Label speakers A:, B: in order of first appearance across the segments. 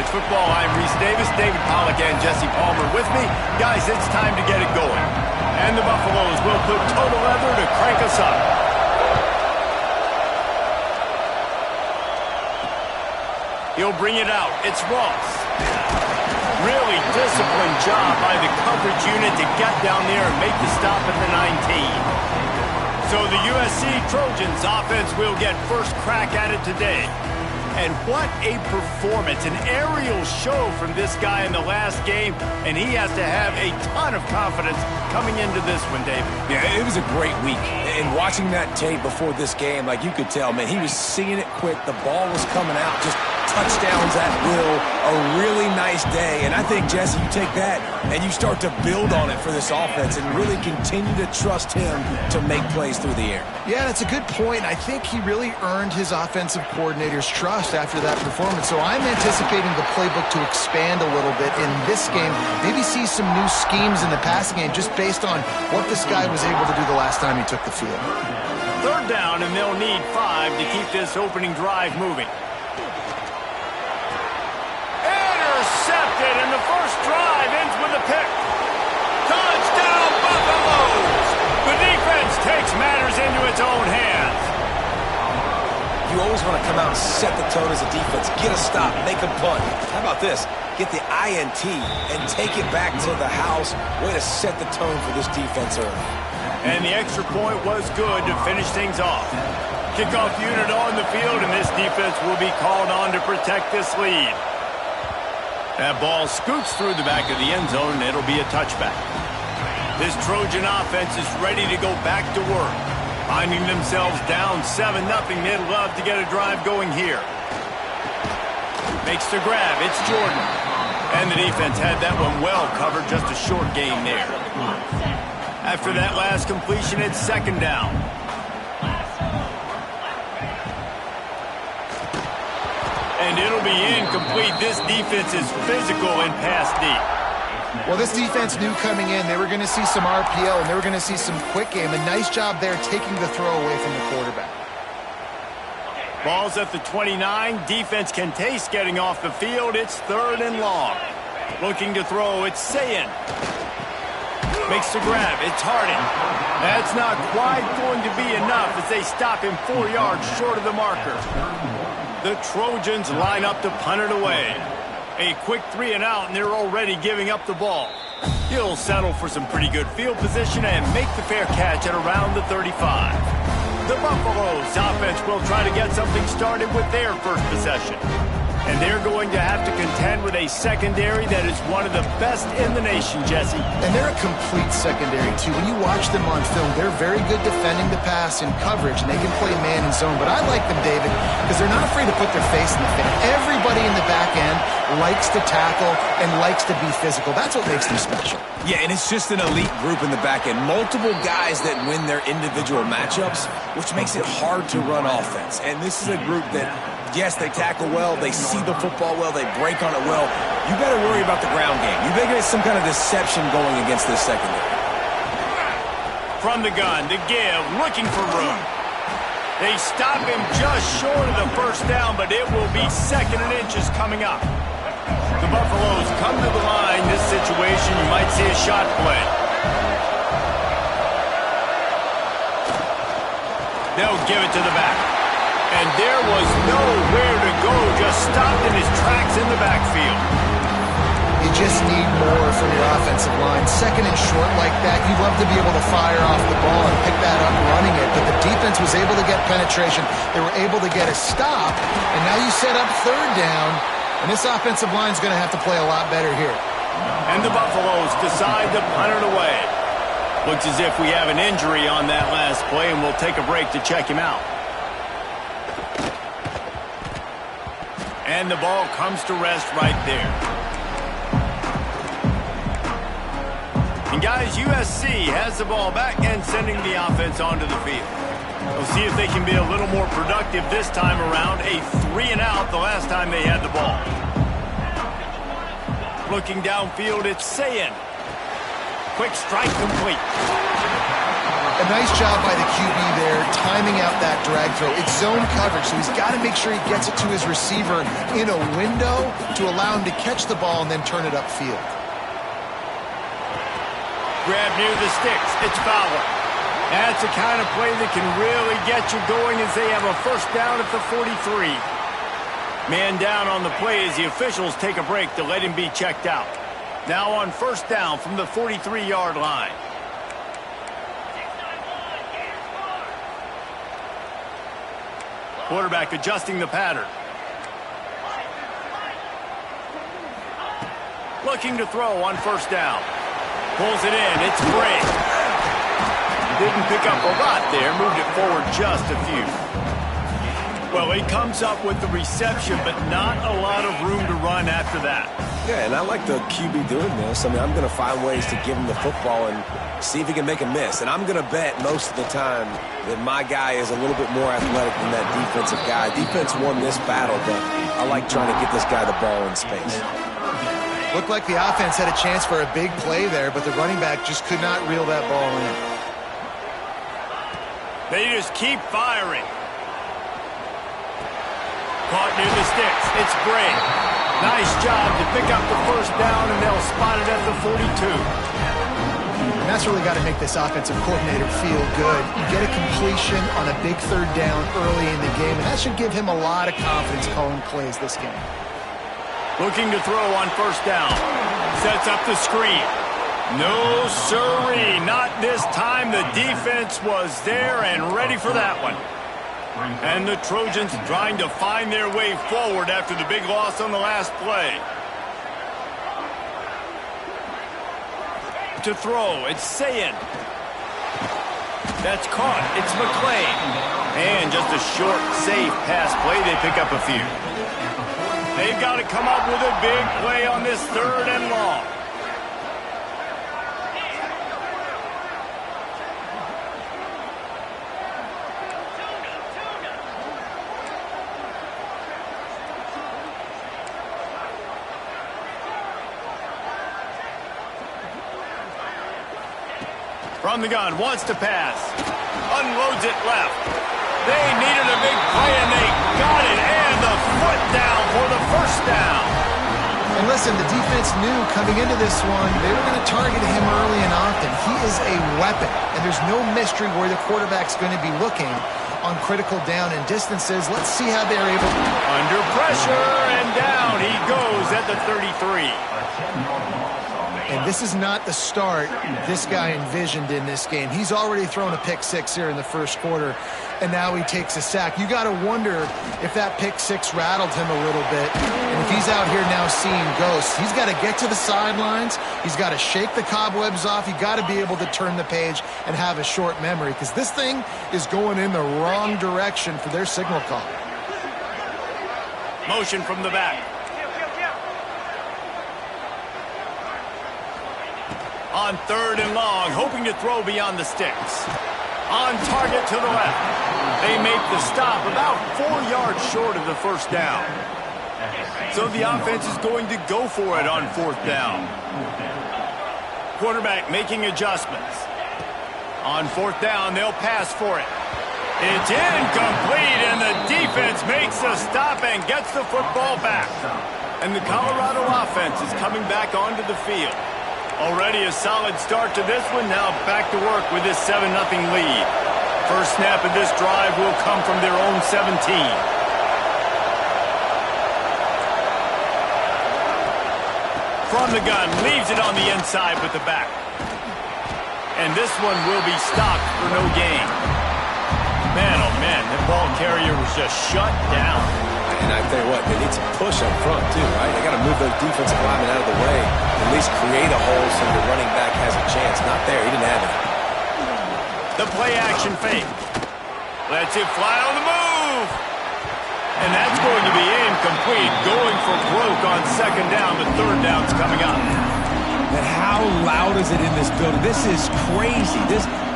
A: college football. I'm Reese Davis, David Pollack, and Jesse Palmer with me. Guys, it's time to get it going. And the Buffaloes will put total leather to crank us up. He'll bring it out. It's Ross. Really disciplined job by the coverage unit to get down there and make the stop at the 19. So the USC Trojans offense will get first crack at it today. And what a performance, an aerial show from this guy in the last game, and he has to have a ton of confidence coming into this one, David.
B: Yeah, it was a great week. And watching that tape before this game, like you could tell, man, he was seeing it quick. The ball was coming out, just touchdowns at will. A really nice day. And I think, Jesse, you take that and you start to build on it for this offense and really continue to trust him to make plays through the air.
C: Yeah, that's a good point. I think he really earned his offensive coordinator's trust after that performance. So I'm anticipating the playbook to expand a little bit in this game. Maybe see some new schemes in the passing game just based on what this guy was able to do the last time he took the field.
A: Third down, and they'll need 5 to keep this opening drive moving. Intercepted, and the first drive ends with a pick. Touchdown, Buffaloes! The defense takes matters into its own hands.
B: You always want to come out and set the tone as a defense. Get a stop, make a punt. How about this? Get the INT and take it back to the house. Way to set the tone for this defense early.
A: And the extra point was good to finish things off. Kickoff unit on the field, and this defense will be called on to protect this lead. That ball scoots through the back of the end zone, and it'll be a touchback. This Trojan offense is ready to go back to work. Finding themselves down 7-0, they'd love to get a drive going here. Makes the grab, it's Jordan. And the defense had that one well covered, just a short gain there. After that last completion, it's second down. And it'll be incomplete. This defense is physical and pass deep.
C: Well, this defense knew coming in they were going to see some RPO and they were going to see some quick game. A nice job there taking the throw away from the quarterback.
A: Ball's at the 29. Defense can taste getting off the field. It's third and long. Looking to throw, it's Sayin. Makes the grab, it's Harding. That's not quite going to be enough as they stop him 4 yards short of the marker. The Trojans line up to punt it away. A quick 3 and out, and they're already giving up the ball. He'll settle for some pretty good field position and make the fair catch at around the 35. The Buffaloes offense will try to get something started with their first possession. And they're going to have to contend with a secondary that is one of the best in the nation, Jesse.
C: And they're a complete secondary, too. When you watch them on film, they're very good defending the pass in coverage, and they can play man and zone. But I like them, David, because they're not afraid to put their face in the fan. Everybody in the back end likes to tackle and likes to be physical. That's what makes them special.
B: Yeah, and it's just an elite group in the back end. Multiple guys that win their individual matchups, which makes it hard to run offense. And this is a group that, yes, they tackle well, they see the football well, they break on it well. You better worry about the ground game. You better get some kind of deception going against this secondary.
A: From the gun, the give, looking for room. They stop him just short of the first down, but it will be second and inches coming up. The Buffaloes come to the line. This situation, you might see a shot play. They'll give it to the back. And there was nowhere to go, just stopped in his tracks in the backfield.
C: You just need more from your offensive line. Second and short like that, you'd love to be able to fire off the ball and pick that up running it. But the defense was able to get penetration. They were able to get a stop. And now you set up third down. And this offensive line is going to have to play a lot better here.
A: And the Buffaloes decide to punt it away. Looks as if we have an injury on that last play, and we'll take a break to check him out. And the ball comes to rest right there. And guys, USC has the ball back and sending the offense onto the field. We'll see if they can be a little more productive this time around. A 3 and out the last time they had the ball. Looking downfield, it's Sayin. Quick strike complete.
C: A nice job by the QB there, timing out that drag throw. It's zone coverage, so he's got to make sure he gets it to his receiver in a window to allow him to catch the ball and then turn it upfield.
A: Grab near the sticks. It's Fowler. That's the kind of play that can really get you going as they have a first down at the 43. Man down on the play as the officials take a break to let him be checked out. Now on first down from the 43-yard line. Quarterback adjusting the pattern. Looking to throw on first down. Pulls it in. It's Bray. Didn't pick up a lot there. Moved it forward just a few. Well, he comes up with the reception, but not a lot of room to run after that.
B: Yeah, and I like the QB doing this. I mean, I'm going to find ways to give him the football and see if he can make a miss. And I'm going to bet most of the time that my guy is a little bit more athletic than that defensive guy. Defense won this battle, but I like trying to get this guy the ball in space.
C: Looked like the offense had a chance for a big play there, but the running back just could not reel that ball in.
A: They just keep firing. Caught near the sticks. It's Bray. Nice job to pick up the first down, and they'll spot it at the 42.
C: And that's really got to make this offensive coordinator feel good. You get a completion on a big third down early in the game, and that should give him a lot of confidence calling plays this game.
A: Looking to throw on first down. Sets up the screen. No sirree, not this time. The defense was there and ready for that one. And the Trojans trying to find their way forward after the big loss on the last play. To throw, it's Sayin. That's caught. It's McClain. And just a short, safe pass play. They pick up a few. They've got to come up with a big play on this third and long. From the gun, wants to pass. Unloads it left. They needed a big play, and they got it. And the foot down for the first down.
C: And listen, the defense knew coming into this one, they were going to target him early and often. He is a weapon, and there's no mystery where the quarterback's going to be looking on critical down and distances. Let's see how they're able to...
A: Under pressure, and down he goes at the 33.
C: And this is not the start this guy envisioned in this game. He's already thrown a pick six here in the first quarter, and now he takes a sack. You got to wonder if that pick six rattled him a little bit. And if he's out here now seeing ghosts, he's got to get to the sidelines. He's got to shake the cobwebs off. You got to be able to turn the page and have a short memory, because this thing is going in the wrong direction for their signal call.
A: Motion from the back. On third and long, hoping to throw beyond the sticks. On target to the left. They make the stop about 4 yards short of the first down. So the offense is going to go for it on fourth down. Quarterback making adjustments. On fourth down, they'll pass for it. It's incomplete, and the defense makes the stop and gets the football back. And the Colorado offense is coming back onto the field. Already a solid start to this one. Now back to work with this 7-0 lead. First snap of this drive will come from their own 17. From the gun, leaves it on the inside with the back. And this one will be stopped for no gain. Man, oh man, that ball carrier was just shut down.
B: And I tell you what, they need some push up front too, right? They got to move those defensive linemen out of the way, at least create a hole so the running back has a chance. Not there, he didn't have it.
A: The play action fake. Lets it fly on the move. And that's going to be incomplete. Going for broke on second down. The third down's coming up.
B: And how loud is it in this building? This is crazy.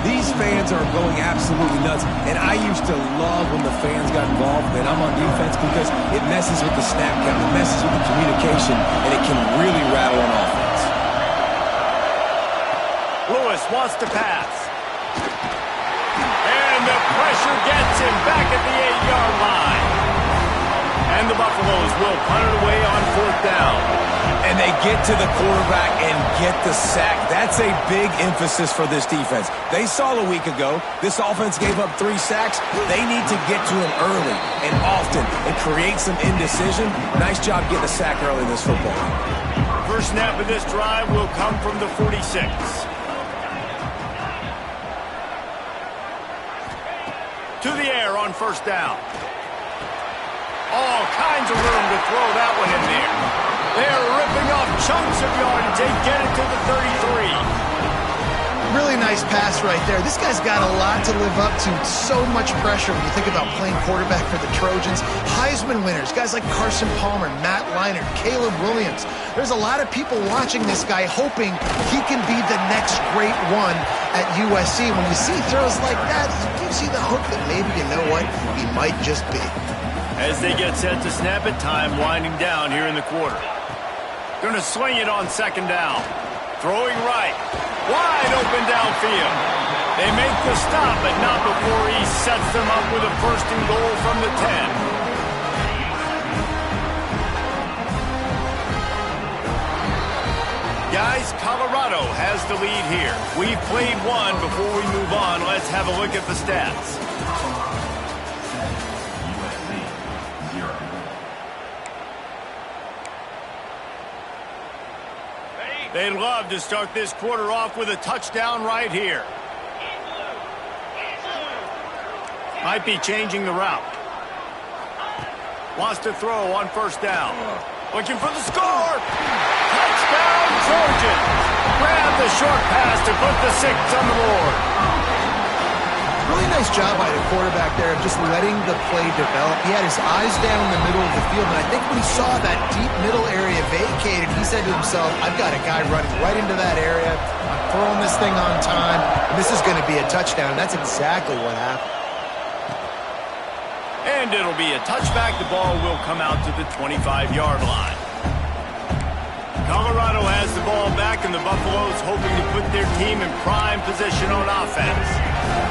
B: These fans are going absolutely nuts. And I used to love when the fans got involved, and I'm on defense, because it messes with the snap count, it messes with the communication, and it can really rattle an offense.
A: Lewis wants to pass. Pressure gets him back at the 8-yard line. And the Buffaloes will punt it away on 4th down.
B: And they get to the quarterback and get the sack. That's a big emphasis for this defense. They saw a week ago this offense gave up 3 sacks. They need to get to him early and often and create some indecision. Nice job getting a sack early in this football game.
A: First snap of this drive will come from the 46. To the air on 1st down. All kinds of room to throw that one in there. They're ripping off chunks of yardage. They get it to the 33.
C: Really nice pass right there. This guy's got a lot to live up to. So much pressure when you think about playing quarterback for the Trojans. Heisman winners, guys like Carson Palmer, Matt Leinart, Caleb Williams. There's a lot of people watching this guy hoping he can be the next great one at USC. When you see throws like that, it gives you the hope that maybe, you know what, he might just be.
A: As they get set to snap it, time winding down here in the quarter. Going to swing it on 2nd down. Throwing right. Wide open downfield. They make the stop, but not before he sets them up with a 1st and goal from the 10. Guys, Colorado has the lead here. We've played one. Before we move on, let's have a look at the stats. They'd love to start this quarter off with a touchdown right here. Might be changing the route. Wants to throw on 1st down. Looking for the score. Touchdown, Trojans. Grab the short pass to put the 6 on the board.
C: Really nice job by the quarterback there of just letting the play develop. He had his eyes down in the middle of the field, and I think when he saw that deep middle area vacated, he said to himself, I've got a guy running right into that area. I'm throwing this thing on time, and this is going to be a touchdown. That's exactly what happened.
A: And it'll be a touchback. The ball will come out to the 25-yard line. Colorado has the ball back, and the Buffaloes hoping to put their team in prime position on offense.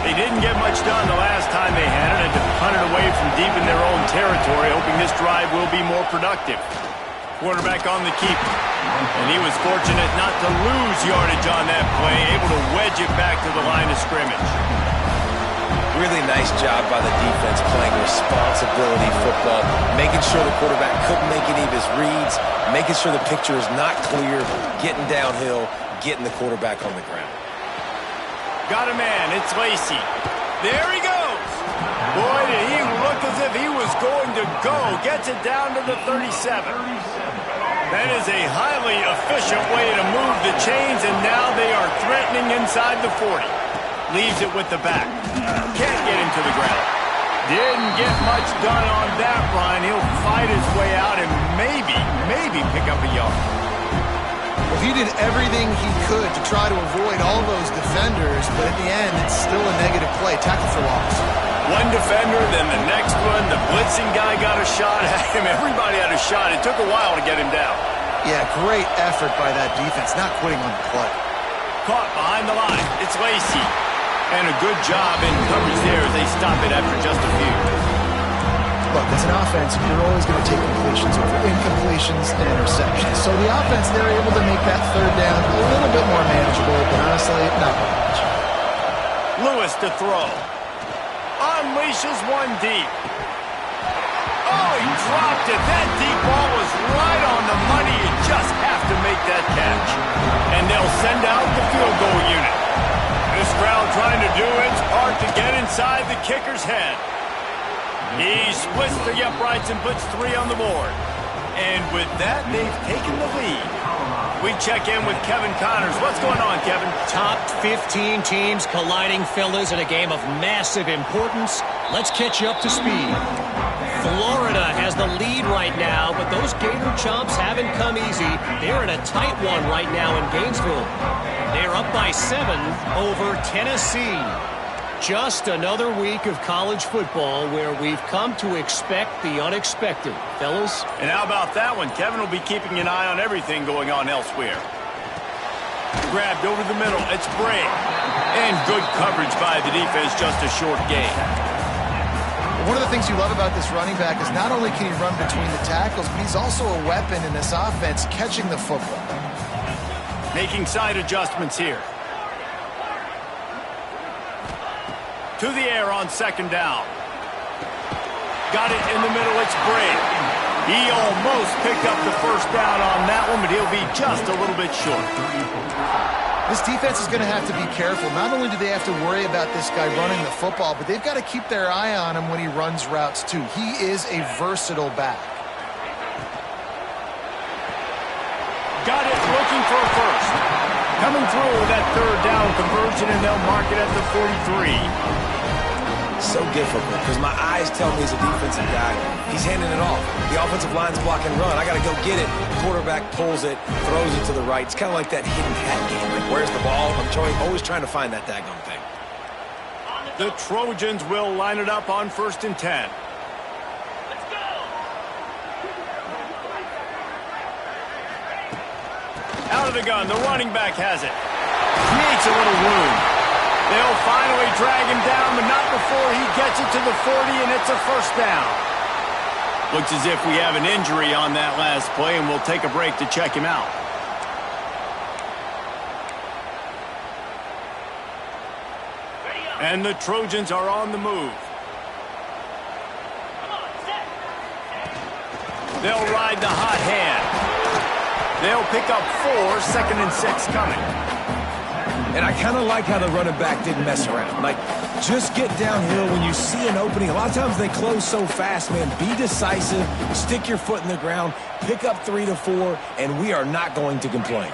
A: They didn't get much done the last time they had it, and to punt it away from deep in their own territory, hoping this drive will be more productive. Quarterback on the keeper, and he was fortunate not to lose yardage on that play, able to wedge it back to the line of scrimmage.
B: Really nice job by the defense playing responsibility football, making sure the quarterback couldn't make any of his reads, making sure the picture is not clear, getting downhill, getting the quarterback on the ground.
A: Got a man. It's Lacey. There he goes. Boy, did he look as if he was going to go. Gets it down to the 37. That is a highly efficient way to move the chains, and now they are threatening inside the 40. Leaves it with the back. Can't get him to the ground. Didn't get much done on that run. He'll fight his way out and maybe pick up a yard.
C: Well, he did everything he could to try to avoid all those defenders, but at the end, it's still a negative play. Tackle for loss.
A: One defender, then the next one. The blitzing guy got a shot at him. Everybody had a shot. It took a while to get him down.
C: Yeah, great effort by that defense, not quitting on the play.
A: Caught behind the line. It's Lacey. And a good job in coverage there as they stop it after just a few.
C: Look, as an offense, you're always going to take completions over incompletions and interceptions. So the offense, they're able to make that 3rd down a little bit more manageable, but honestly, not very much.
A: Lewis to throw. Unleashes one deep. Oh, he dropped it. That deep ball was right on the money. You just have to make that catch. And they'll send out the field goal unit. This crowd trying to do its part to get inside the kicker's head. He splits the uprights and puts 3 on the board. And with that, they've taken the lead. We check in with Kevin Connors. What's going on, Kevin?
D: Top 15 teams colliding, fellas, in a game of massive importance. Let's catch you up to speed. Florida has the lead right now, but those Gator Chomps haven't come easy. They're in a tight one right now in Gainesville. They're up by 7 over Tennessee. Just another week of college football where we've come to expect the unexpected, fellas.
A: And how about that one? Kevin will be keeping an eye on everything going on elsewhere. Grabbed over the middle. It's Bray. And good coverage by the defense, just a short gain.
C: One of the things you love about this running back is not only can he run between the tackles, but he's also a weapon in this offense catching the football.
A: Making side adjustments here. To the air on second down. Got it in the middle. It's Bray. He almost picked up the first down on that one, but he'll be just a little bit short.
C: This defense is going to have to be careful. Not only do they have to worry about this guy running the football, but they've got to keep their eye on him when he runs routes too. He is a versatile back.
A: Got it, looking for a first. Coming through with that third down conversion, and they'll mark it at the 43.
B: So difficult because my eyes tell me he's a defensive guy. He's handing it off. The offensive line's blocking run. I got to go get it. Quarterback pulls it, throws it to the right. It's kind of like that hidden hat game. Like, where's the ball? I'm always trying to find that daggone thing.
A: The Trojans will line it up on 1st and 10.
E: Let's go.
A: Out of the gun, the running back has it. Creates a little room. They'll finally drag him down, but not before he gets it to the 40, and it's a first down. Looks as if we have an injury on that last play, and we'll take a break to check him out. And the Trojans are on the move. They'll ride the hot hand. They'll pick up 4, 2nd and 6 coming.
B: And I kind of like how the running back didn't mess around. Like, just get downhill when you see an opening. A lot of times they close so fast, man. Be decisive, stick your foot in the ground, pick up 3 to 4, and we are not going to complain.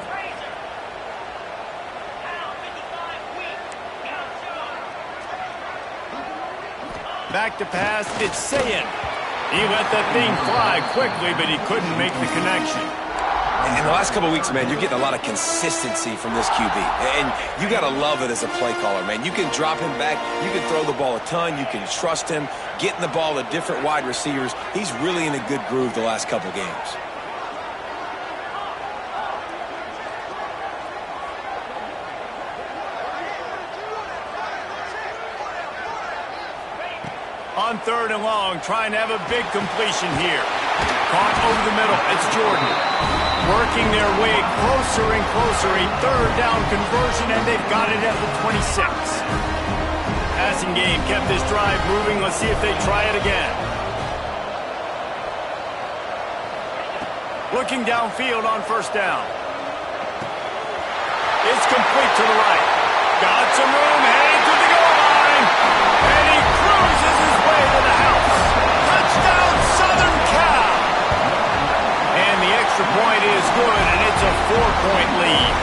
A: Back to pass, it's Sayin. He let that thing fly quickly, but he couldn't make the connection.
B: In the last couple of weeks, man, you're getting a lot of consistency from this QB. And you got to love it as a play caller, man. You can drop him back. You can throw the ball a ton. You can trust him. Getting the ball to different wide receivers. He's really in a good groove the last couple games.
A: On 3rd and long, trying to have a big completion here. Caught over the middle. It's Jordan. Working their way closer and closer. A 3rd down conversion, and they've got it at the 26. Passing game kept this drive moving. Let's see if they try it again. Looking downfield on 1st down. It's complete to the right. Got some room, headed to the goal line. And he cruises his way to the house. Touchdown, Southern Cal. And the extra point is good, and it's a 4-point lead.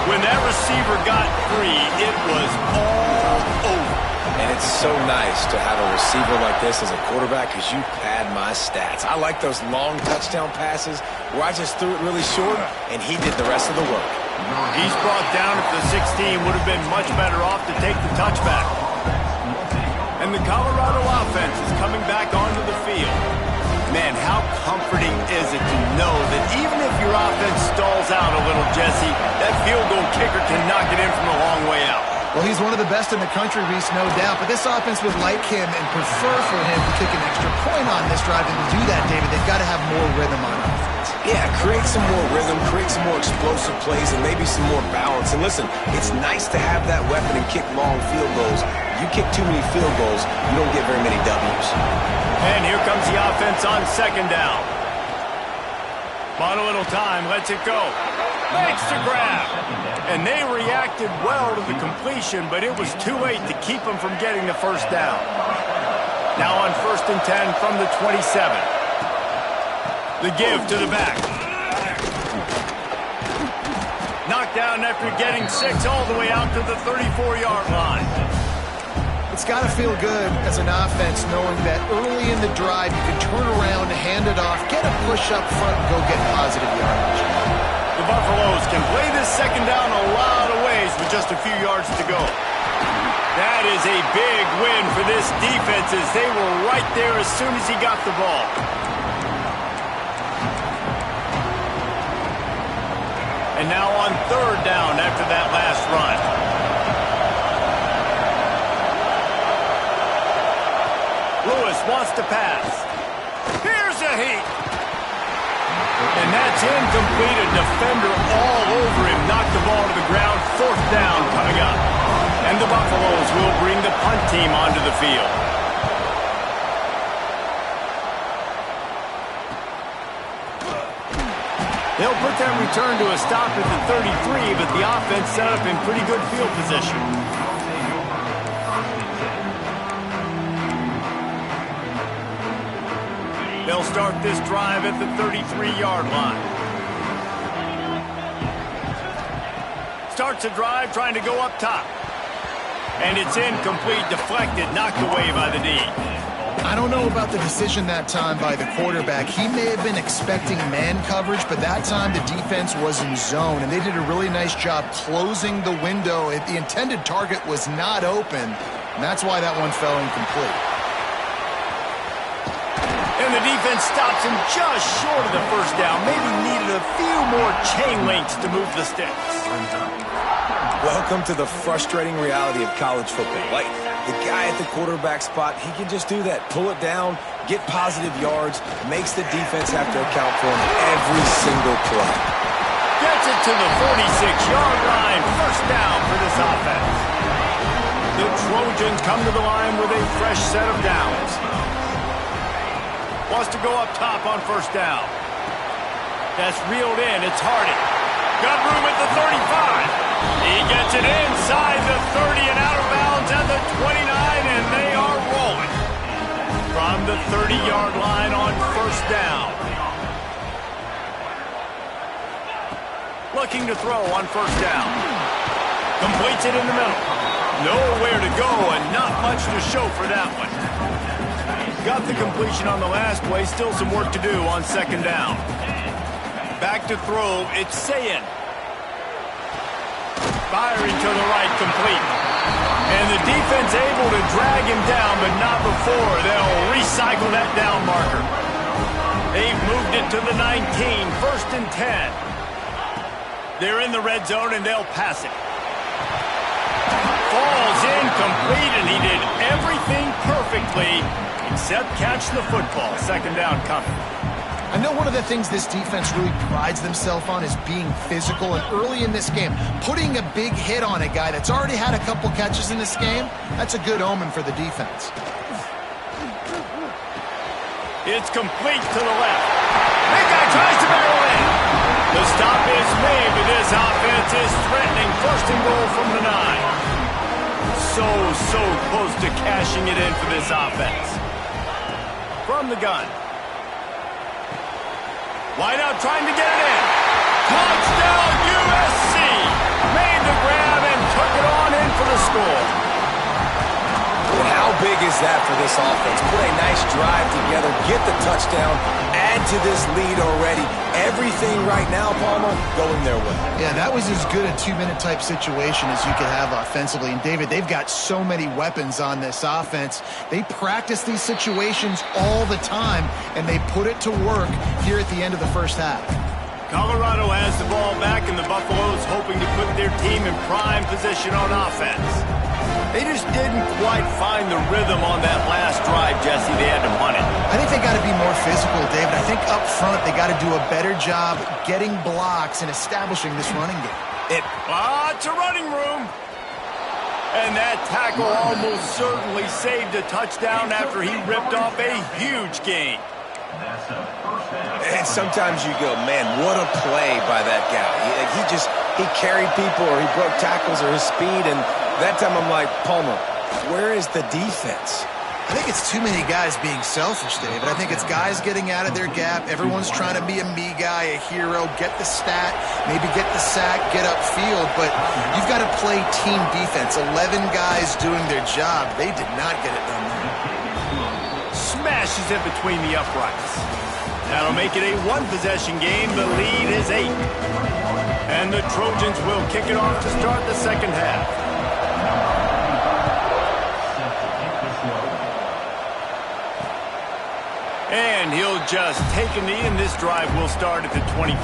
A: When that receiver got free, it was all over.
B: And it's so nice to have a receiver like this as a quarterback because you pad my stats. I like those long touchdown passes where I just threw it really short, and he did the rest of the work.
A: He's brought down at the 16. Would have been much better off to take the touchback. And the Colorado offense is coming back onto the field. Man, how comforting is it to know that even if your offense stalls out a little, Jesse, that field goal kicker can knock it in from a long way out.
C: Well, he's one of the best in the country, Reese, no doubt. But this offense would like him and prefer for him to kick an extra point on this drive. And to do that, David, they've got to have more rhythm on offense.
B: Yeah, create some more rhythm, create some more explosive plays, and maybe some more balance. And listen, it's nice to have that weapon and kick long field goals. You kick too many field goals, you don't get very many W's.
A: And here comes the offense on 2nd down. Bought a little time, lets it go. Makes the grab. And they reacted well to the completion, but it was too late to keep them from getting the 1st down. Now on 1st and 10 from the 27. The give to the back. Knocked down after getting 6 all the way out to the 34-yard line.
C: It's got to feel good as an offense knowing that early in the drive you can turn around, hand it off, get a push up front, and go get positive yardage.
A: The Buffaloes can play this 2nd down a lot of ways with just a few yards to go. That is a big win for this defense as they were right there as soon as he got the ball. And now on third down after that last run. Lewis wants to pass. Here's a heat. And that's incomplete. A defender all over him. Knocked the ball to the ground. Fourth down coming up. And the Buffaloes will bring the punt team onto the field. They'll put that return to a stop at the 33, but the offense set up in pretty good field position. They'll start this drive at the 33-yard line. Starts a drive trying to go up top. And it's incomplete, deflected, knocked away by the D.
C: I don't know about the decision that time by the quarterback. He may have been expecting man coverage, but that time the defense was in zone, and they did a really nice job closing the window. The intended target was not open, and that's why that one fell incomplete.
A: And the defense stops him just short of the first down. Maybe needed a few more chain links to move the sticks.
B: Welcome to the frustrating reality of college football. Like, the guy at the quarterback spot, he can just do that. Pull it down, get positive yards, makes the defense have to account for him every single play.
A: Gets it to the 46-yard line. First down for this offense. The Trojans come to the line with a fresh set of downs. Wants to go up top on first down. That's reeled in. It's Hardy. Got room at the 35. He gets it inside the 30 and out of bounds at the 29, and they are rolling. From the 30-yard line on first down. Looking to throw on first down. Completes it in the middle. Nowhere to go and not much to show for that one. Got the completion on the last play. Still some work to do on second down. Back to throw. It's Sayin. Firing to the right, complete. And the defense able to drag him down, but not before. They'll recycle that down marker. They've moved it to the 19, first and 10. They're in the red zone, and they'll pass it. Falls incomplete, and he did everything perfectly except catch the football. Second down coming.
C: I know one of the things this defense really prides themselves on is being physical, and early in this game, putting a big hit on a guy that's already had a couple catches in this game, that's a good omen for the defense.
A: It's complete to the left. Big guy tries to barrel in. The stop is made, but this offense is threatening. First and goal from the 9. So close to cashing it in for this offense. From the gun. Wide out trying to get it in. Touchdown USC. Made the grab and took it on in for the score.
B: Well, how big is that for this offense? Put a nice drive together, get the touchdown, add to this lead already. Everything right now, Palmer, going their way.
C: Yeah, that was as good a two-minute type situation as you could have offensively. And, David, they've got so many weapons on this offense. They practice these situations all the time, and they put it to work here at the end of the first half.
A: Colorado has the ball back, and the Buffaloes hoping to put their team in prime position on offense. They just didn't quite find the rhythm on that last drive, Jesse. They had to punt it.
C: I think they got to be more physical, David. I think up front they got to do a better job getting blocks and establishing this running game.
A: Lots of running room. And that tackle almost certainly saved a touchdown after he ripped off a huge gain.
B: And sometimes you go, man, what a play by that guy. He carried people, or he broke tackles, or his speed, and that time I'm like, Palmer, where is the defense?
C: I think it's too many guys being selfish, David. I think it's guys getting out of their gap. Everyone's trying to be a me guy, a hero, get the stat, maybe get the sack, get upfield. But you've got to play team defense. 11 guys doing their job. They did not get it done there.
A: Smashes it between the uprights. That'll make it a one-possession game. The lead is 8. And the Trojans will kick it off to start the second half. And he'll just take a knee, and this drive will start at the 25.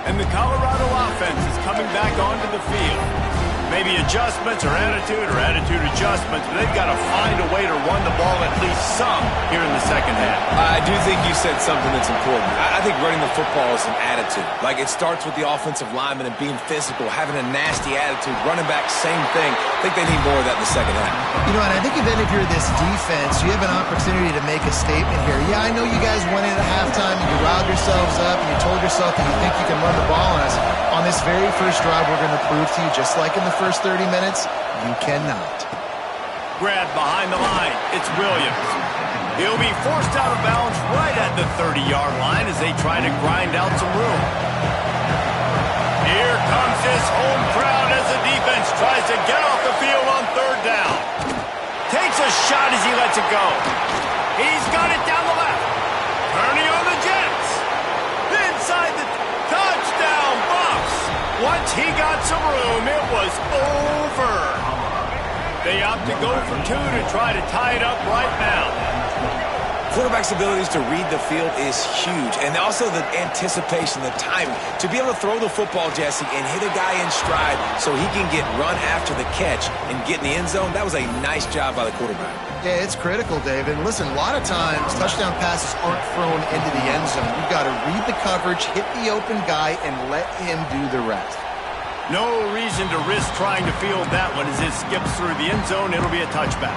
A: And the Colorado offense is coming back onto the field. Maybe adjustments or attitude adjustments, but they've got to find a way to run the ball at least some here in the second half.
B: I do think you said something that's important. I think running the football is an attitude. Like, it starts with the offensive lineman and being physical, having a nasty attitude. Running back, same thing. I think they need more of that in the second half.
C: You know, and I think even if you're this defense, you have an opportunity to make a statement here. Yeah, I know you guys went in at halftime and you riled yourselves up and you told yourself that you think you can run the ball on us. On this very first drive, we're going to prove to you, just like in the first 30 minutes, you cannot.
A: Grab behind the line. It's Williams. He'll be forced out of bounds right at the 30-yard line as they try to grind out some room. Here comes his home crowd as the defense tries to get off the field on third down. Takes a shot as he lets it go. He's got it down the left. Turning on the Jets. Inside the touchdown box. Once he got some room, it was over. They opt to go for two to try to tie it up right now.
B: Quarterback's abilities to read the field is huge, and also the anticipation, the timing. To be able to throw the football, Jesse, and hit a guy in stride so he can get run after the catch and get in the end zone, that was a nice job by the quarterback.
C: Yeah, it's critical, David. And listen, a lot of times, touchdown passes aren't thrown into the end zone. You've got to read the coverage, hit the open guy, and let him do the rest.
A: No reason to risk trying to field that one as it skips through the end zone. It'll be a touchback.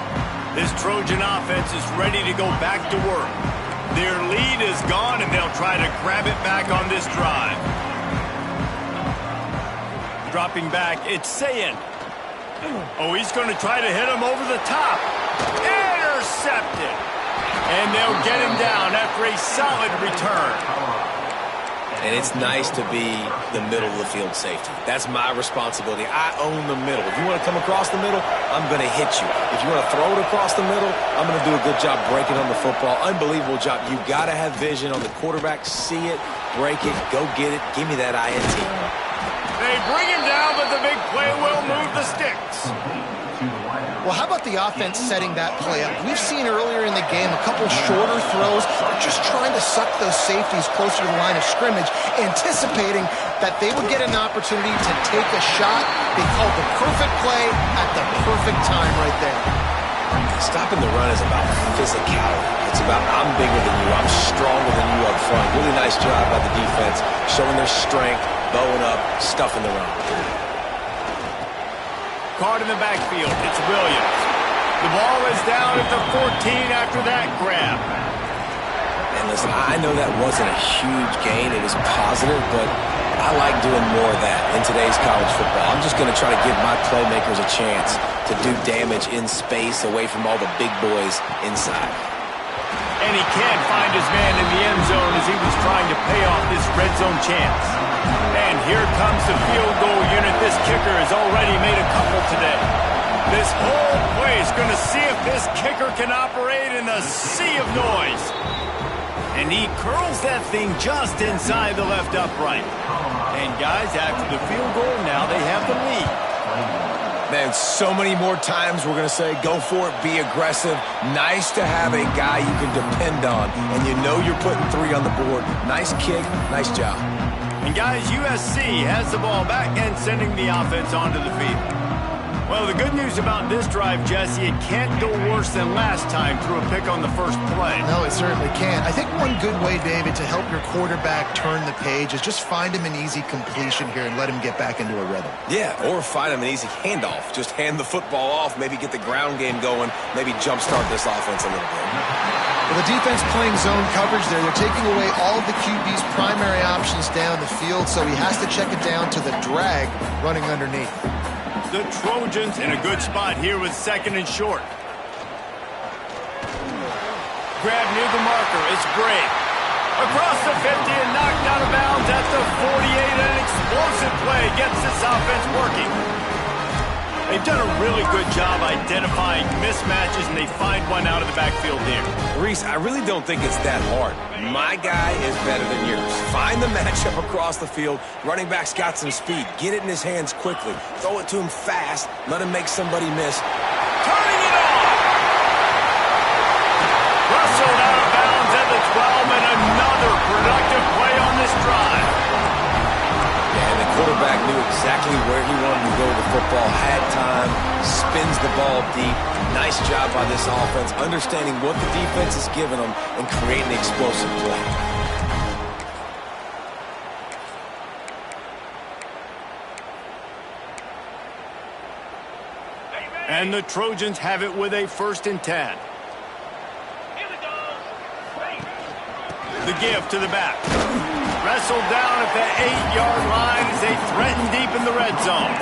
A: This Trojan offense is ready to go back to work. Their lead is gone, and they'll try to grab it back on this drive. Dropping back, it's Sayin. Oh, he's going to try to hit him over the top. Intercepted. And they'll get him down after a solid return.
B: And it's nice to be the middle of the field safety. That's my responsibility. I own the middle. If you want to come across the middle, I'm going to hit you. If you want to throw it across the middle, I'm going to do a good job breaking on the football. Unbelievable job. You got to have vision on the quarterback. See it, break it, go get it. Give me that INT.
A: They bring him down, but the big play will move the sticks.
C: Well, how about the offense setting that play up? We've seen earlier in the game a couple shorter throws, just trying to suck those safeties closer to the line of scrimmage, anticipating that they would get an opportunity to take a shot. They called the perfect play at the perfect time right there.
B: Stopping the run is about physicality. It's about I'm bigger than you, I'm stronger than you up front. Really nice job by the defense, showing their strength, bowing up, stuffing the run.
A: Caught in the backfield. It's Williams. The ball is down at the 14 after that grab.
B: And listen, I know that wasn't a huge gain. It was positive, but I like doing more of that in today's college football. I'm just going to try to give my playmakers a chance to do damage in space away from all the big boys inside.
A: And he can't find his man in the end zone as he was trying to pay off this red zone chance. And here comes the field goal unit. This kicker has already made a couple today. This whole play is going to see if this kicker can operate in a sea of noise. And he curls that thing just inside the left upright. And guys, after the field goal, now they have the lead.
B: Man, so many more times we're going to say, go for it, be aggressive. Nice to have a guy you can depend on, and you know you're putting three on the board. Nice kick, nice job.
A: And guys, USC has the ball back and sending the offense onto the field. Well, the good news about this drive, Jesse, it can't go worse than last time through a pick on the first play.
C: No, it certainly can't. I think one good way, David, to help your quarterback turn the page is just find him an easy completion here and let him get back into a rhythm.
B: Yeah, or find him an easy handoff. Just hand the football off, maybe get the ground game going, maybe jumpstart this offense a little bit.
C: Well, the defense playing zone coverage there. They're taking away all of the QB's primary options down the field, so he has to check it down to the drag running underneath.
A: The Trojans in a good spot here with second and short. Grab near the marker. It's Gray. Across the 50 and knocked out of bounds at the 48. An explosive play gets this offense working. They've done a really good job identifying mismatches, and they find one out of the backfield here.
B: Reese, I really don't think it's that hard. My guy is better than yours. Find the matchup across the field. Running back's got some speed. Get it in his hands quickly. Throw it to him fast. Let him make somebody miss.
A: Turning it off! Rustled out of bounds at the 12, and another productive play on this drive.
B: exactly where he wanted to go with the football, had time, spins the ball deep. Nice job by this offense, understanding what the defense is giving them and creating the explosive play.
A: And the Trojans have it with a 1st and 10. The give to the back. Wrestled down at the 8-yard line as they threaten deep in the red zone.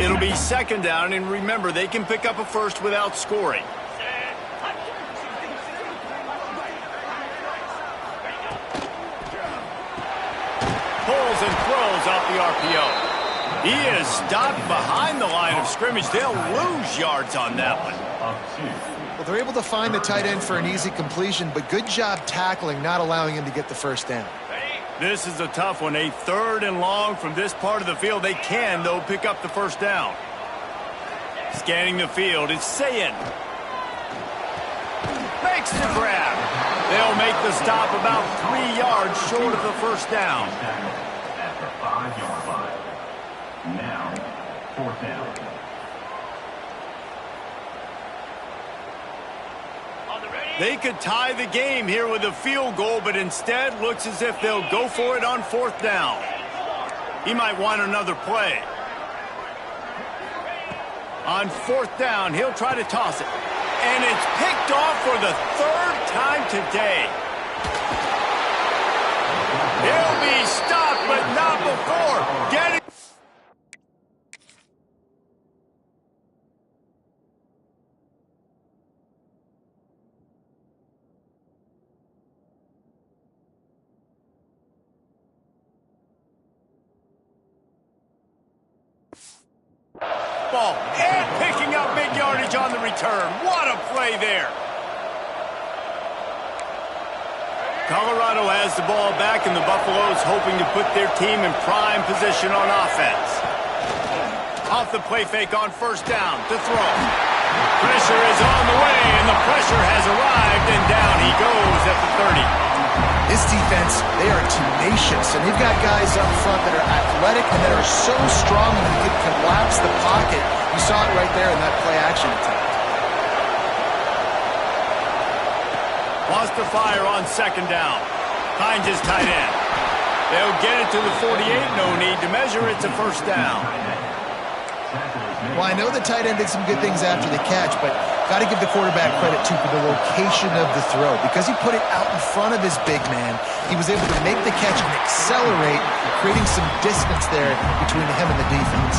A: It'll be 2nd down, and remember, they can pick up a first without scoring. Pulls and throws off the RPO. He is stopped behind the line of scrimmage. They'll lose yards on that one.
C: Well, they're able to find the tight end for an easy completion, but good job tackling, not allowing him to get the 1st down.
A: This is a tough one. A 3rd and long from this part of the field. They can, though, pick up the 1st down. Scanning the field, it's Sayin. Makes the grab. They'll make the stop about 3 yards short of the 1st down.
F: At the 5-yard line. Now, 4th down.
A: They could tie the game here with a field goal, but instead looks as if they'll go for it on 4th down. He might want another play. On 4th down, he'll try to toss it. And it's picked off for the 3rd time today. He'll be stopped, but not before getting... And picking up big yardage on the return. What a play there. Colorado has the ball back, and the Buffaloes hoping to put their team in prime position on offense. Off the play fake on 1st down to throw. Pressure is on the way, and the pressure has arrived, and down he goes at the 30.
C: This defense, they are tenacious, and they've got guys up front that are athletic and that are so strong and you can collapse the pocket. You saw it right there in that play-action attempt.
A: Wants to fire on 2nd down. Finds his tight end. They'll get it to the 48. No need to measure. It's a 1st down.
C: Well, I know the tight end did some good things after the catch, but got to give the quarterback credit, too, for the location of the throw. Because he put it out in front of his big man, he was able to make the catch and accelerate, creating some distance there between him and the defense.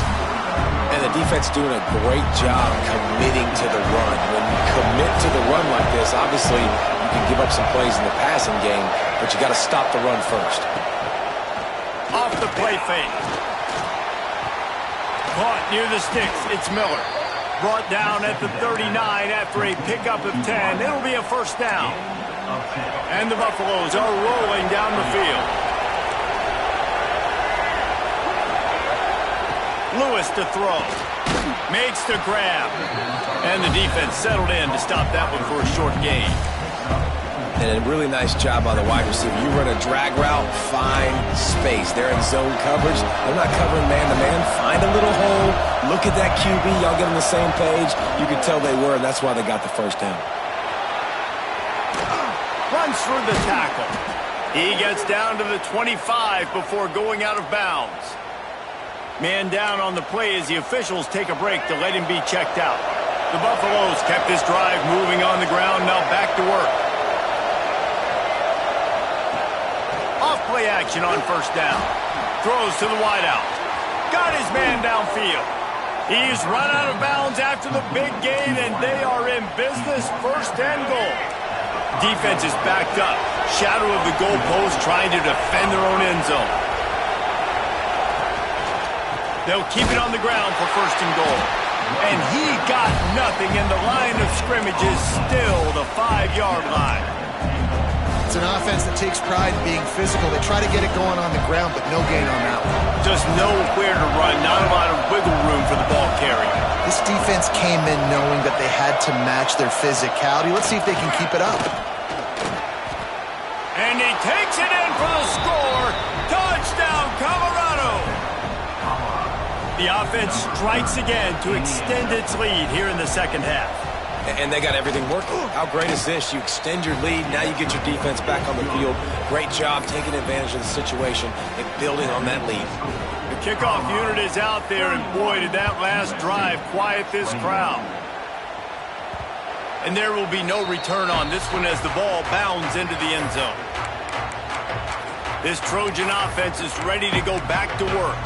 B: And the defense doing a great job committing to the run. When you commit to the run like this, obviously you can give up some plays in the passing game, but you got to stop the run first.
A: Off the play fake. Caught near the sticks. It's Miller. Brought down at the 39 after a pickup of 10. It'll be a 1st down. And the Buffaloes are rolling down the field. Lewis to throw. Makes the grab. And the defense settled in to stop that one for a short gain.
B: And a really nice job by the wide receiver. You run a drag route, find space. They're in zone coverage. They're not covering man-to-man. Find a little hole. Look at that QB. Y'all get on the same page. You can tell they were, and that's why they got the 1st down.
A: Runs through the tackle. He gets down to the 25 before going out of bounds. Man down on the play as the officials take a break to let him be checked out. The Buffaloes kept this drive moving on the ground. Now back to work. Off-play action on 1st down. Throws to the wideout. Got his man downfield. He's run out of bounds after the big gain, and they are in business. 1st and goal. Defense is backed up. Shadow of the goalpost trying to defend their own end zone. They'll keep it on the ground for 1st and goal. And he got nothing, and the line of scrimmage is still the 5-yard line.
C: It's an offense that takes pride in being physical. They try to get it going on the ground, but no gain on that one.
A: Just nowhere to run. Not a lot of wiggle room for the ball carrier.
C: This defense came in knowing that they had to match their physicality. Let's see if they can keep it up.
A: And he takes it in for the score. Touchdown, Colorado. The offense strikes again to extend its lead here in the second half.
B: And they got everything working. How great is this? You extend your lead, now you get your defense back on the field. Great job taking advantage of the situation and building on that lead.
A: The kickoff unit is out there, and boy, did that last drive quiet this crowd. And there will be no return on this one as the ball bounds into the end zone. This Trojan offense is ready to go back to work.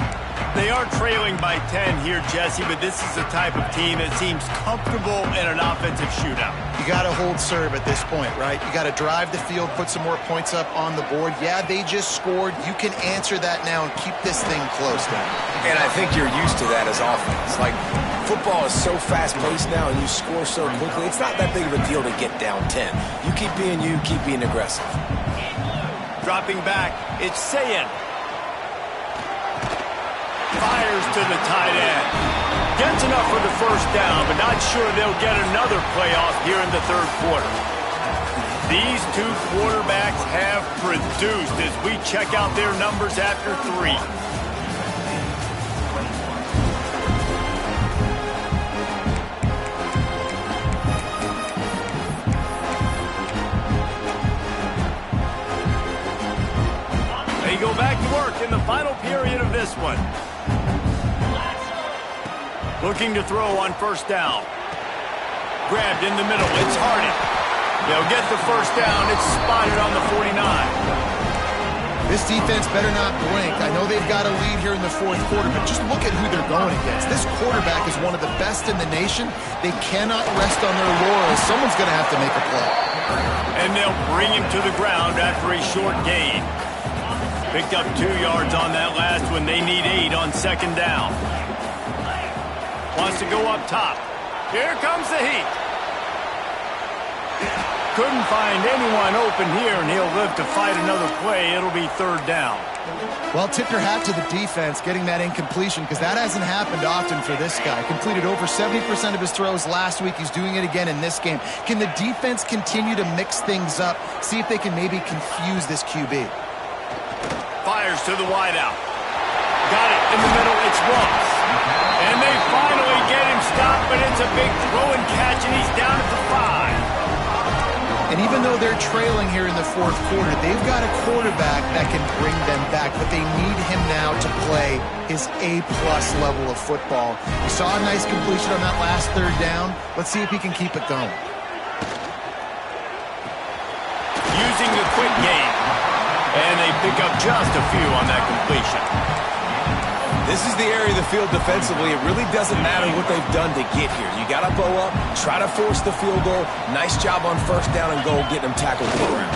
A: They are trailing by 10 here, Jesse, but this is the type of team that seems comfortable in an offensive shootout.
C: You got to hold serve at this point, right? You got to drive the field, put some more points up on the board. Yeah, they just scored. You can answer that now and keep this thing close now.
B: And I think you're used to that as offense. Like, football is so fast-paced now and you score so quickly. It's not that big of a deal to get down 10. You keep being aggressive.
A: Dropping back, it's Sayin. Fires to the tight end. Gets enough for the first down, but not sure they'll get another playoff here in the third quarter. These two quarterbacks have produced as we check out their numbers after 3. They go back to work in the final period of this one. Looking to throw on first down. Grabbed in the middle. It's Harden. They'll get the first down. It's spotted on the 49.
C: This defense better not blink. I know they've got a lead here in the fourth quarter, but just look at who they're going against. This quarterback is one of the best in the nation. They cannot rest on their laurels. Someone's going to have to make a play.
A: And they'll bring him to the ground after a short gain. Picked up 2 yards on that last one. They need 8 on second down. Wants to go up top. Here comes the heat. Couldn't find anyone open here, and he'll live to fight another play. It'll be third down.
C: Well, tip your hat to the defense getting that incompletion, because that hasn't happened often for this guy. Completed over 70% of his throws last week. He's doing it again in this game. Can the defense continue to mix things up? See if they can maybe confuse this QB.
A: Fires to the wideout. Got it in the middle. It's Ross. And they finally get him stopped, but it's a big throw and catch, and he's down at the 5.
C: And even though they're trailing here in the fourth quarter, they've got a quarterback that can bring them back, but they need him now to play his A-plus level of football. We saw a nice completion on that last third down. Let's see if he can keep it going.
A: Using the quick game. And they pick up just a few on that completion.
B: This is the area of the field defensively. It really doesn't matter what they've done to get here. You got to bow up, try to force the field goal. Nice job on first down and goal, getting them tackled to the ground.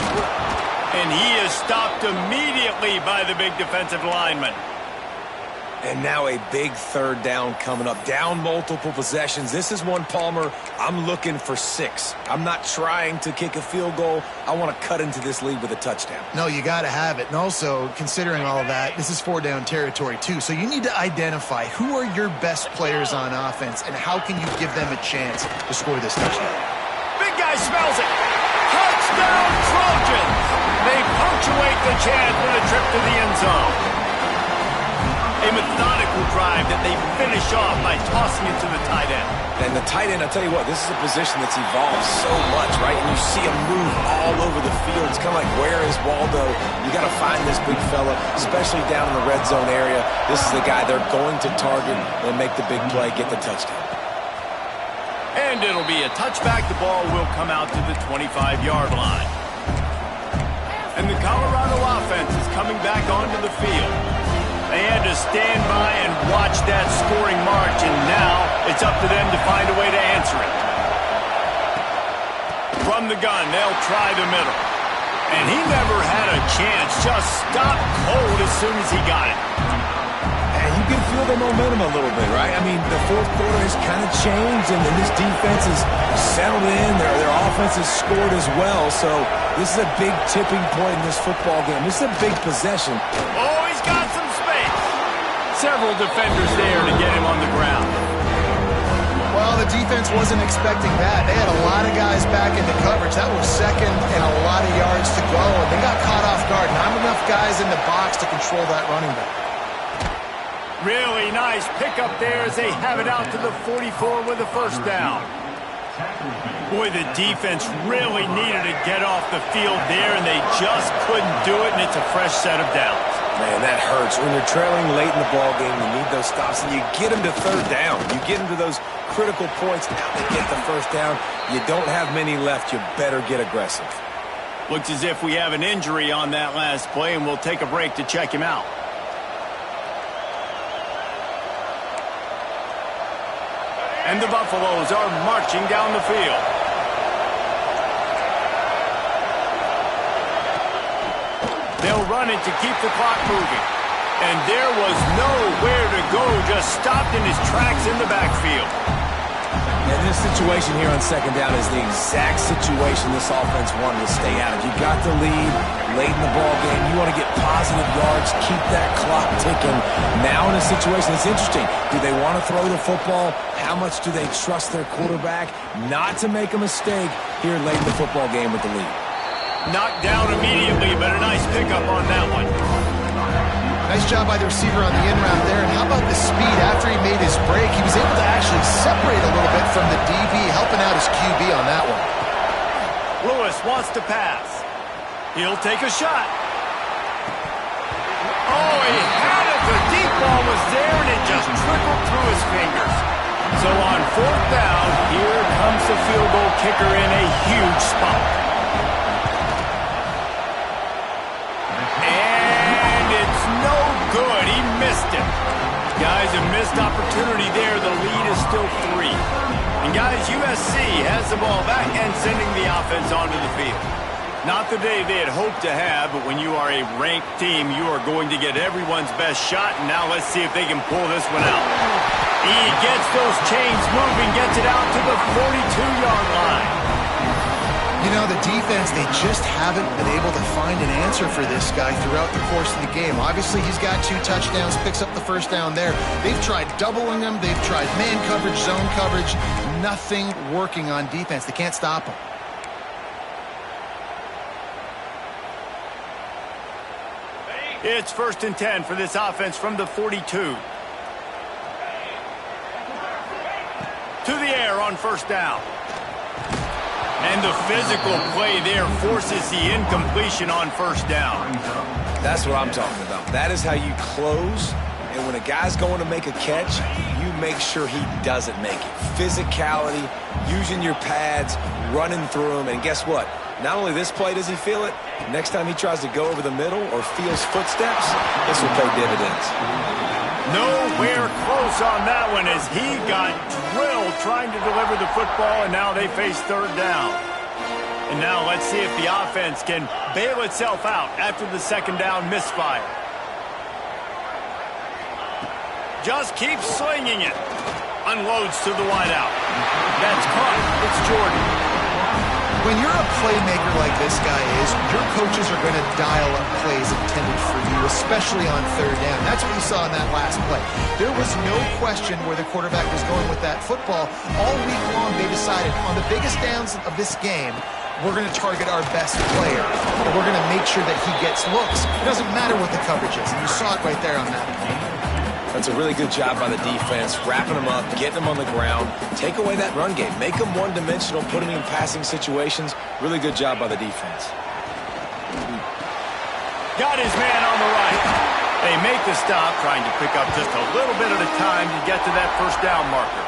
A: And he is stopped immediately by the big defensive lineman.
B: And now a big third down coming up. Down multiple possessions. This is one, Palmer, I'm looking for 6. I'm not trying to kick a field goal. I want to cut into this lead with a touchdown.
C: No, you got to have it. And also, considering all of that, this is 4-down territory too. So you need to identify who are your best players on offense and how can you give them a chance to score this touchdown.
A: Big guy smells it. Touchdown, Trojans. They punctuate the chance with a trip to the end zone. A methodical drive that they finish off by tossing it to the tight end.
B: And the tight end, I'll tell you what, this is a position that's evolved so much, right? And you see him move all over the field. It's kind of like, where is Waldo? You got to find this big fella, especially down in the red zone area. This is the guy they're going to target and make the big play, get the touchdown.
A: And it'll be a touchback. The ball will come out to the 25-yard line. And the Colorado offense is coming back onto the field. They had to stand by and watch that scoring march, and now it's up to them to find a way to answer it. From the gun, they'll try the middle. And he never had a chance, just stopped cold as soon as he got it.
B: And you can feel the momentum a little bit, right? I mean, the fourth quarter has kind of changed, and this defense is settled in. Their offense has scored as well, so this is a big tipping point in this football game. This is a big possession.
A: Oh, he's got some space. Several defenders there to get him on the ground.
C: the defense wasn't expecting that. They had a lot of guys back into coverage. That was second and a lot of yards to go, and they got caught off guard. Not enough guys in the box to control that running back.
A: Really nice pickup there as they have it out to the 44 with a first down. Boy, the defense really needed to get off the field there, and they just couldn't do it, and it's a fresh set of downs.
B: Man, that hurts. When you're trailing late in the ball game, you need those stops, and you get them to third down. You get them to those critical points. Now they get the first down. You don't have many left. You better get aggressive.
A: Looks as if we have an injury on that last play, and we'll take a break to check him out. And the Buffaloes are marching down the field. They'll run it to keep the clock moving. And there was nowhere to go, just stopped in his tracks in the backfield.
B: And this situation here on second down is the exact situation this offense wanted to stay out of. You got the lead late in the ball game. You want to get positive yards, keep that clock ticking. Now in a situation that's interesting, do they want to throw the football? How much do they trust their quarterback not to make a mistake here late in the football game with the lead?
A: Knocked down immediately, but a nice pickup on that one.
C: Nice job by the receiver on the in-route there. And how about the speed after he made his break? He was able to actually separate a little bit from the DB, helping out his QB on that one.
A: Lewis wants to pass. He'll take a shot. Oh, he had it. The deep ball was there, and it just trickled through his fingers. So on fourth down, here comes the field goal kicker in a huge spot. Good, he missed it. Guys, a missed opportunity there. The lead is still 3. And guys, USC has the ball back and sending the offense onto the field. Not the day they had hoped to have, but when you are a ranked team, you are going to get everyone's best shot. And now let's see if they can pull this one out. He gets those chains moving, gets it out to the 42-yard line.
C: You know, the defense, they just haven't been able to find an answer for this guy throughout the course of the game. Obviously, he's got 2 touchdowns, picks up the first down there. They've tried doubling him. They've tried man coverage, zone coverage. Nothing working on defense. They can't stop him.
A: It's 1st and 10 for this offense from the 42. To the air on first down. And the physical play there forces the incompletion on first down.
B: That's what I'm talking about. That is how you close. And when a guy's going to make a catch, you make sure he doesn't make it. Physicality, using your pads, running through them. And guess what? Not only this play does he feel it, next time he tries to go over the middle or feels footsteps, this will pay dividends.
A: Nowhere close on that one as he got drilled trying to deliver the football, and now they face third down. And now let's see if the offense can bail itself out after the second down misfire. Just keeps slinging it. Unloads to the wideout. That's caught. It's Jordan.
C: When you're a playmaker like this guy is, your coaches are going to dial up plays intended for you, especially on third down. That's what we saw in that last play. There was no question where the quarterback was going with that football. All week long, they decided on the biggest downs of this game, we're going to target our best player. And we're going to make sure that he gets looks. It doesn't matter what the coverage is. And you saw it right there on that play.
B: That's a really good job by the defense, wrapping them up, getting them on the ground. Take away that run game. Make them one-dimensional, put them in passing situations. Really good job by the defense.
A: Got his man on the right. They make the stop, trying to pick up just a little bit at a time to get to that first down marker.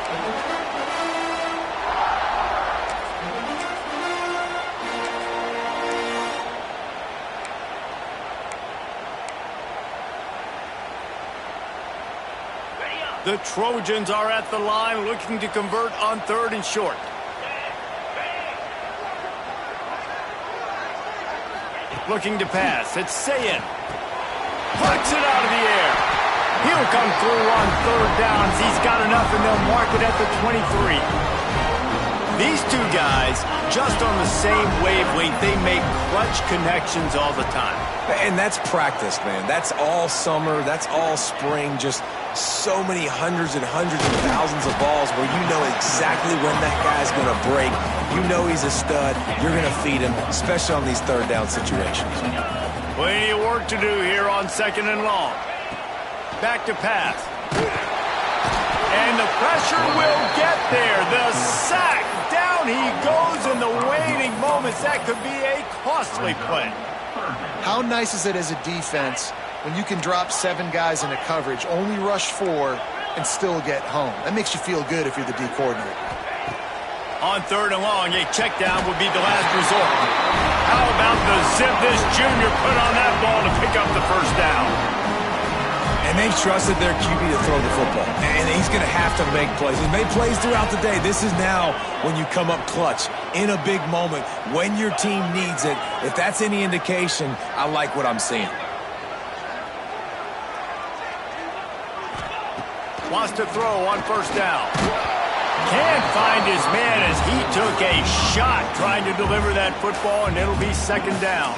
A: The Trojans are at the line looking to convert on 3rd and short. Looking to pass. It's Sayin. Plucks it out of the air. He'll come through on 3rd downs. He's got enough, and they'll mark it at the 23. These two guys, just on the same wavelength, they make clutch connections all the time.
B: And that's practice, man. That's all summer. That's all spring. Just so many hundreds and thousands of balls where you know exactly when that guy's going to break. You know he's a stud. You're going to feed him, especially on these third down situations.
A: Plenty of work to do here on 2nd and long. Back to pass. And the pressure will get there. The sack. Down he goes in the waning moments. That could be a costly play.
C: How nice is it as a defense when you can drop 7 guys into coverage, only rush 4, and still get home? That makes you feel good if you're the D coordinator.
A: On 3rd and long, a check down would be the last resort. How about the zip this junior put on that ball to pick up the first down?
B: And they've trusted their QB to throw the football. And he's going to have to make plays. He's made plays throughout the day. This is now when you come up clutch in a big moment when your team needs it. If that's any indication, I like what I'm seeing.
A: Wants to throw on 1st down. Can't find his man as he took a shot trying to deliver that football, and it'll be 2nd down.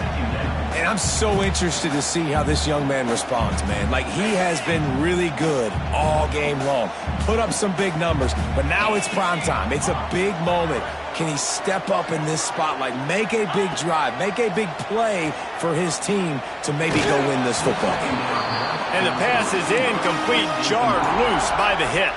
B: And I'm so interested to see how this young man responds, man. Like, he has been really good all game long. Put up some big numbers, but now it's prime time. It's a big moment. Can he step up in this spotlight, make a big drive, make a big play for his team to maybe go win this football game?
A: And the pass is incomplete, jarred loose by the hit.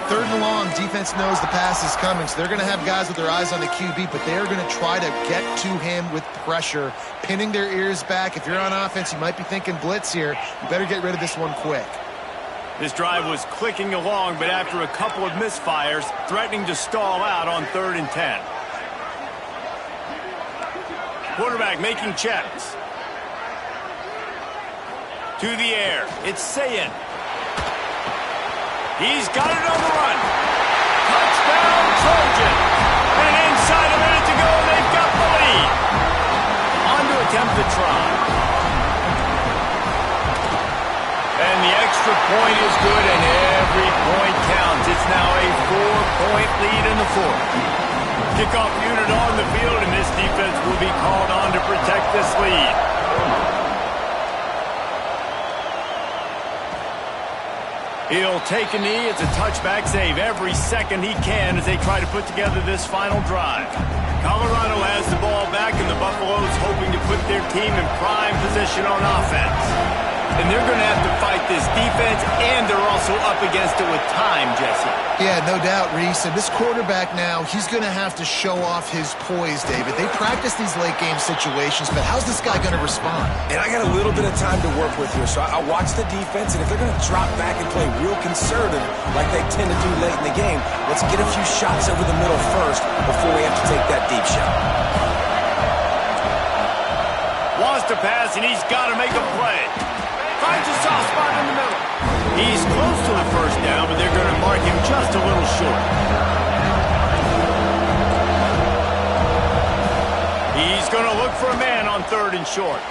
C: 3rd and long, defense knows the pass is coming, so they're going to have guys with their eyes on the QB, but they're going to try to get to him with pressure, pinning their ears back. If you're on offense, you might be thinking blitz here. You better get rid of this one quick.
A: This drive was clicking along, but after a couple of misfires, threatening to stall out on 3rd and 10. Quarterback making checks. To the air, it's Sayin. He's got it on the run. Touchdown, Trojan. And inside a minute to go, they've got the lead. On to attempt the try. And the extra point is good, and every point counts. It's now a 4-point lead in the 4th. Kickoff unit on the field, and this defense will be called on to protect this lead. He'll take a knee. It's a touchback save every second he can as they try to put together this final drive. Colorado has the ball back, and the Buffaloes hoping to put their team in prime position on offense. And they're going to have to fight this defense, and they're also up against it with time, Jesse.
C: Yeah, no doubt, Reese. And this quarterback now, he's going to have to show off his poise, David. They practice these late-game situations, but how's this guy going to respond?
B: And I got a little bit of time to work with here, so I watch the defense, and if they're going to drop back and play real conservative like they tend to do late in the game, let's get a few shots over the middle first before we have to take that deep shot.
A: Wants to pass, and he's got to make a play. Finds a soft spot in the middle. He's close to the first down, but they're going to mark him just a little short. He's going to look for a man on 3rd and short.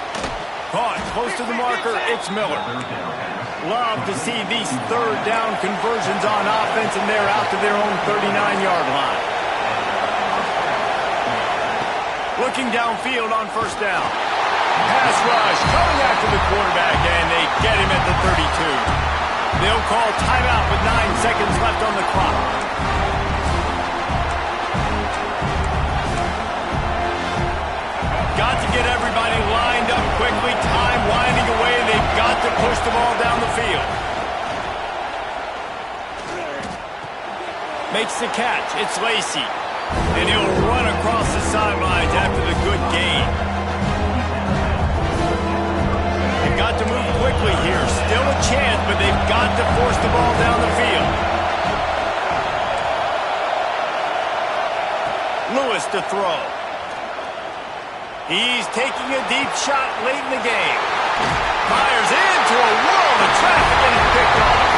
A: Caught close to the marker, it's Miller. Love to see these 3rd down conversions on offense, and they're out to their own 39-yard line. Looking downfield on 1st down. Pass rush coming after the quarterback, and they get him at the 32. They'll call timeout with 9 seconds left on the clock. Got to get everybody lined up quickly. Time winding away. They've got to push the ball down the field. Makes the catch. It's Lacey. And he'll run across the sidelines after the good gain. They've got to move quickly here. Still a chance, but they've got to force the ball down the field. Lewis to throw. He's taking a deep shot late in the game. Fires into a world of traffic and it's picked off.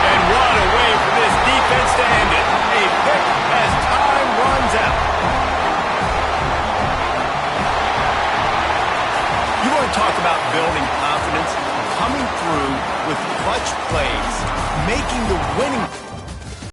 A: And what a way for this defense to end it. A pick as time runs out. You want to talk about building confidence? Coming through with clutch plays, making the winning